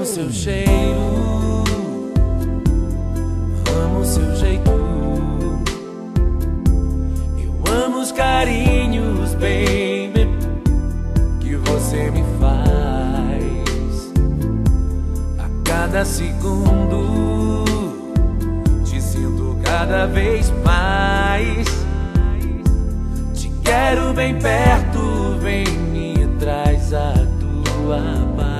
amo seu cheiro, amo seu jeito, eu amo os carinhos, baby, que você me faz. A cada segundo te sinto cada vez mais. Te quero bem perto, vem me traz a tua paz.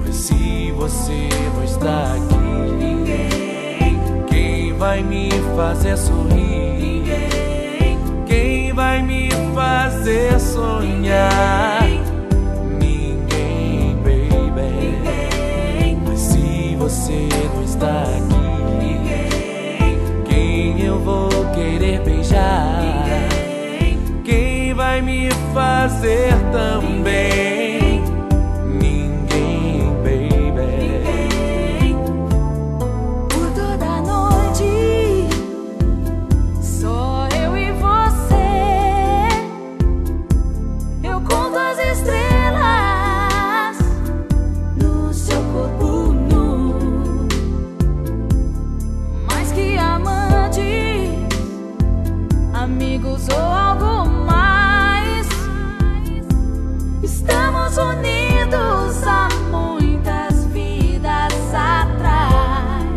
Mas se você não está aqui, ninguém. Quem vai me fazer sorrir? Ninguém. Quem vai me fazer sonhar? Ninguém, baby. Ninguém. Mas se você não está aqui, ninguém. Quem eu vou querer beijar? Quem vai me fazer também? Ninguém, baby. Por toda a noite, só eu e você. Eu conto as estrelas no seu corpo nu. Mais que amantes, amigos ou algo mais, estamos unidos há muitas vidas atrás.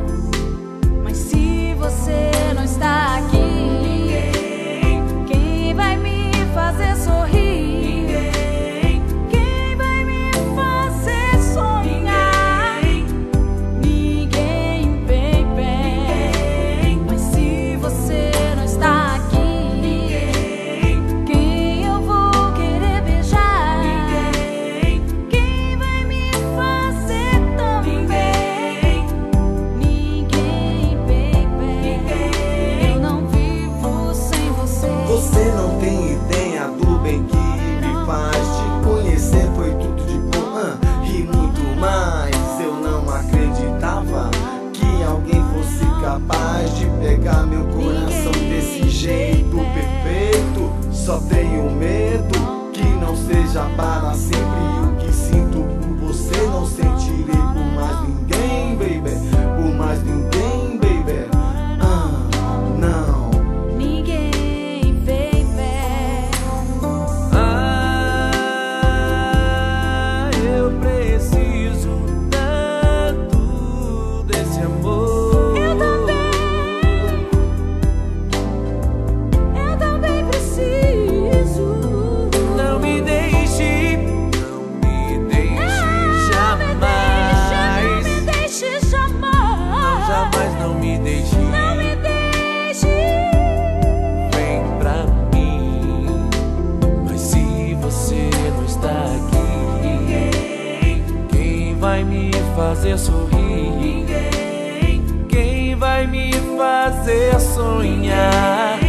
Mas se você não está aqui, ninguém. Quem vai me fazer sorrir? Ninguém. Quem vai me fazer sonhar? Ninguém, baby. Mas se você não está aqui, quem eu vou querer beijar? Quem vai me fazer também? Ninguém, baby. Eu não vivo sem você. Você não tem ideia do bem que me faz. Te conhecer foi tudo de bom, e muito mais. Eu não acreditava que alguém fosse capaz de pegar meu coração desse jeito perfeito. Só tenho medo que não seja para sempre. O que sinto por você não sentirei por mais ninguém, baby. Por mais ninguém, baby. Não. Ninguém, baby. Ah, eu preciso tanto desse amor. Eu também preciso. Não me deixe, não me deixe jamais. Não me deixe jamais. Jamais não me deixe. Não me deixe. Vem pra mim. Mas se você não está aqui, ninguém. Quem vai me fazer sorrir? Ninguém. Quem vai me fazer sonhar?